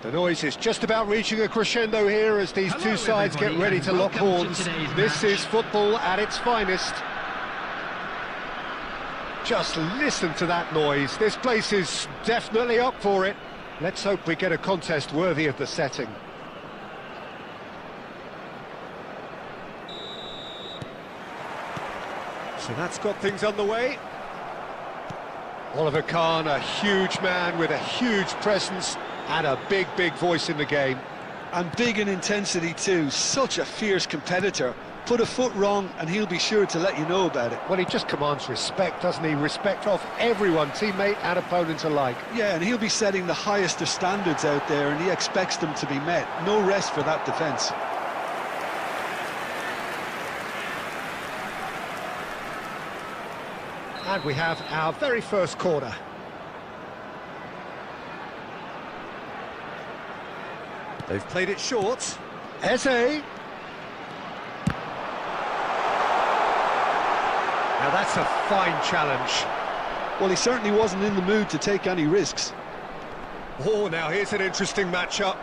The noise is just about reaching a crescendo here as these two sides get ready to lock horns. This is football at its finest. Just listen to that noise. This place is definitely up for it. Let's hope we get a contest worthy of the setting. So that's got things underway. Oliver Kahn, a huge man with a huge presence and a big voice in the game. And big in intensity too, such a fierce competitor. Put a foot wrong and he'll be sure to let you know about it. Well, he just commands respect, doesn't he? Respect off everyone, teammate and opponent alike. Yeah, and he'll be setting the highest of standards out there, and he expects them to be met. No rest for that defence. And we have our very first corner. They've played it short. Eze. Now that's a fine challenge. Well, he certainly wasn't in the mood to take any risks. Oh, now here's an interesting matchup.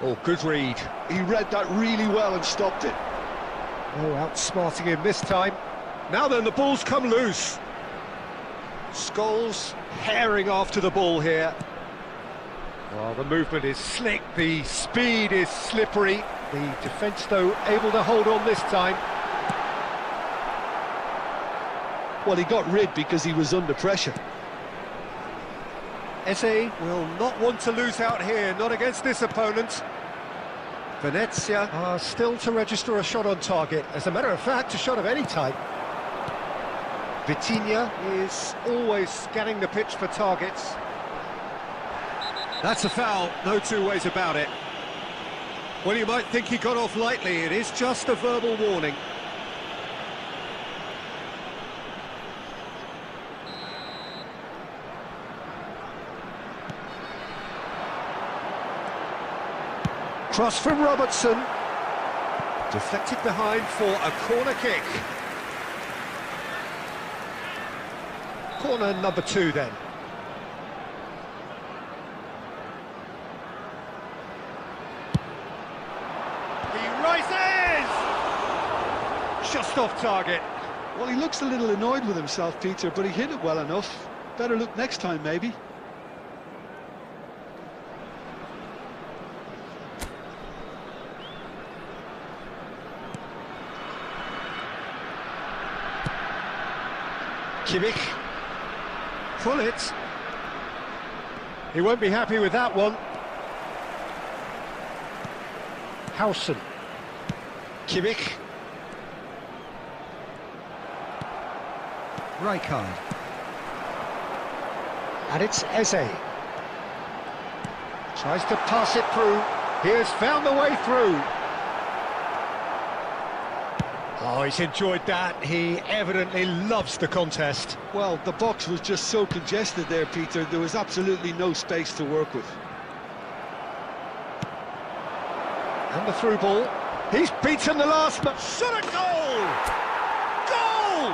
Oh, good read. He read that really well and stopped it. Oh, outsmarting him this time. Now then, the ball's come loose. Scholes herring after the ball here. Oh, the movement is slick, the speed is slippery. The defence, though, able to hold on this time. Well, he got rid because he was under pressure. Eze will not want to lose out here, not against this opponent. Venezia are still to register a shot on target. As a matter of fact, a shot of any type. Vitinha is always scanning the pitch for targets. That's a foul, no two ways about it. Well, you might think he got off lightly, it is just a verbal warning. Cross from Robertson. Deflected behind for a corner kick. Corner number 2 then. He rises! Just off target. Well, he looks a little annoyed with himself, Peter, but he hit it well enough. Better look next time, maybe. Kimmich. Pull it. He won't be happy with that one. Howson. Kimmich. Rijkaard. And it's Eze. Tries to pass it through. He has found the way through. Oh, he's enjoyed that. He evidently loves the contest. Well, the box was just so congested there, Peter. There was absolutely no space to work with. And the through ball. He's beaten the last man. Shot a goal! Goal!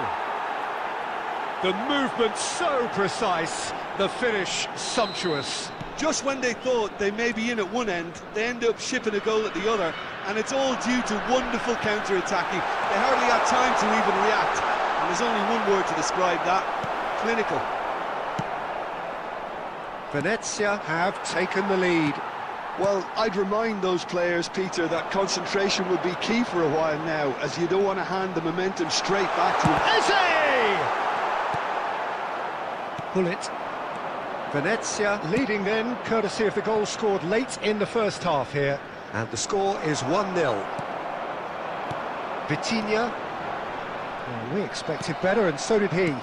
The movement so precise, the finish sumptuous. Just when they thought they may be in at one end, they end up shipping a goal at the other, and it's all due to wonderful counter-attacking. They hardly had time to even react, and there's only one word to describe that: clinical. Venezia have taken the lead. Well, I'd remind those players, Peter, that concentration will be key for a while now, as you don't want to hand the momentum straight back to them. Eze! Pull it. Venezia leading then, courtesy of the goal scored late in the first half here. And the score is 1-0. Vitinha. Well, we expected better, and so did he.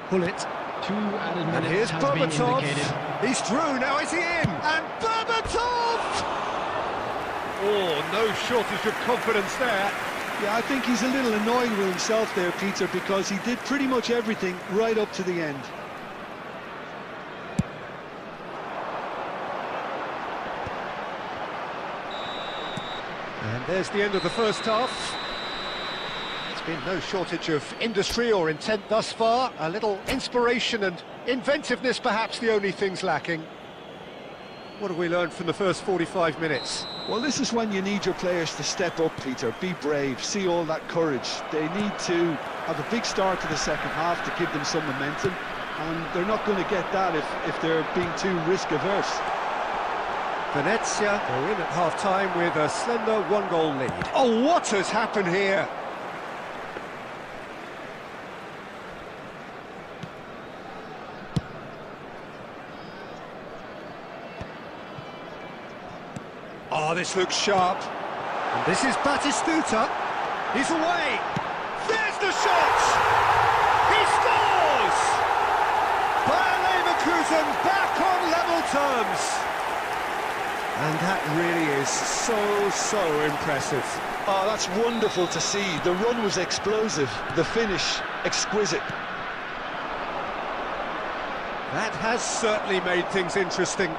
Pull it. 2 added minutes And here's has been indicated. Berbatov. He's through, now is he in? And Berbatov! Oh, no shortage of confidence there. Yeah, I think he's a little annoyed with himself there, Peter, because he did pretty much everything right up to the end. And there's the end of the first half. There's been no shortage of industry or intent thus far. A little inspiration and inventiveness, perhaps the only things lacking. What have we learned from the first 45 minutes? Well, this is when you need your players to step up, Peter. Be brave, see all that courage. They need to have a big start to the second half to give them some momentum, and they're not going to get that if they're being too risk-averse. Venezia go in at half-time with a slender one-goal lead. Oh, what has happened here? Oh, this looks sharp. And this is Batistuta. He's away. There's the shot! He scores! Bayer Leverkusen back on level terms. And that really is so impressive. Oh, that's wonderful to see. The run was explosive, the finish exquisite. That has certainly made things interesting.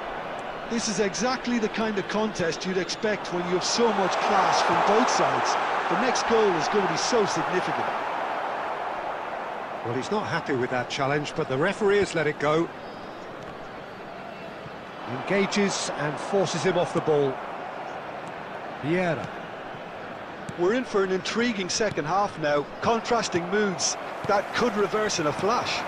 This is exactly the kind of contest you'd expect when you have so much class from both sides. The next goal is going to be so significant. Well, he's not happy with that challenge, but the referee has let it go. Engages and forces him off the ball. Vieira. We're in for an intriguing second half now. Contrasting moods that could reverse in a flash.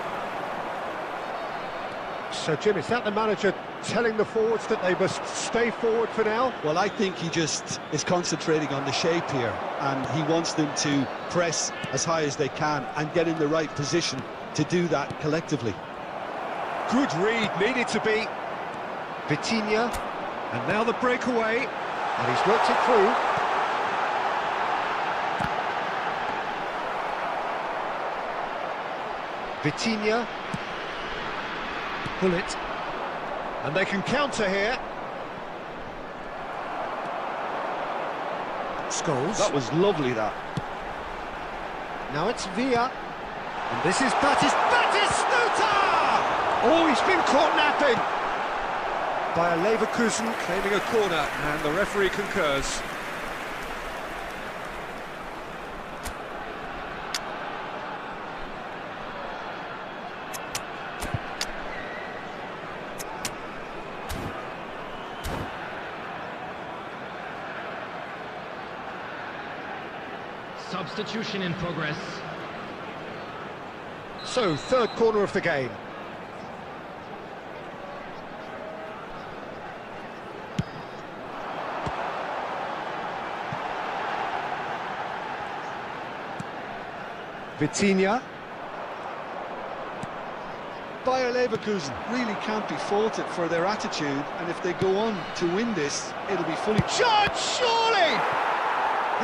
So, Jim, is that the manager telling the forwards that they must stay forward for now? Well, I think he just is concentrating on the shape here, and he wants them to press as high as they can and get in the right position to do that collectively. Good read, needed to be. Vitinha, and now the breakaway, and he's worked it through. Vitinha. Pull it. And they can counter here. Scholes. That was lovely, that. Now it's Villa. And this is Batistuta! Oh, he's been caught napping! Bayer Leverkusen claiming a corner, and the referee concurs. Substitution in progress. So, third corner of the game. Vitinha. Bayer Leverkusen really can't be faulted for their attitude, and if they go on to win this, it'll be fully... Shot, surely!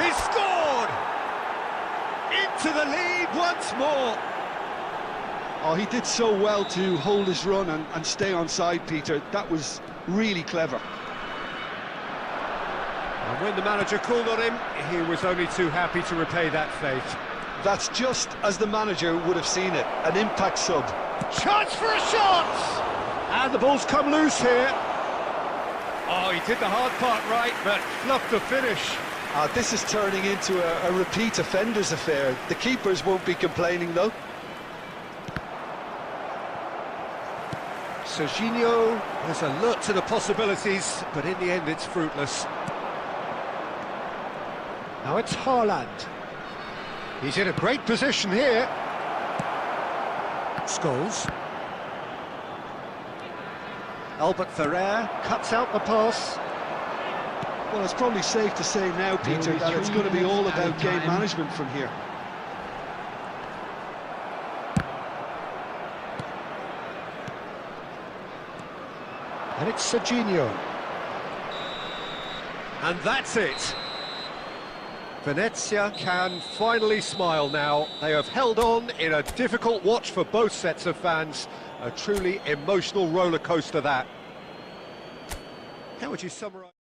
He scored! Into the lead once more! Oh, he did so well to hold his run and stay on side, Peter. That was really clever. And when the manager called on him, he was only too happy to repay that faith. That's just as the manager would have seen it, an impact sub. Chance for a shot! And the ball's come loose here. Oh, he did the hard part right, but fluffed the finish. This is turning into a repeat offenders affair. The keepers won't be complaining, though. Serginho is alert to the possibilities, but in the end it's fruitless. Now it's Haaland. He's in a great position here. Scholes. Albert Ferrer cuts out the pass. Well, it's probably safe to say now, Peter, that it's going to be all about game management from here. And it's Serginho. And that's it. Venezia can finally smile now. They have held on in a difficult watch for both sets of fans. A truly emotional roller coaster, that. How would you summarise?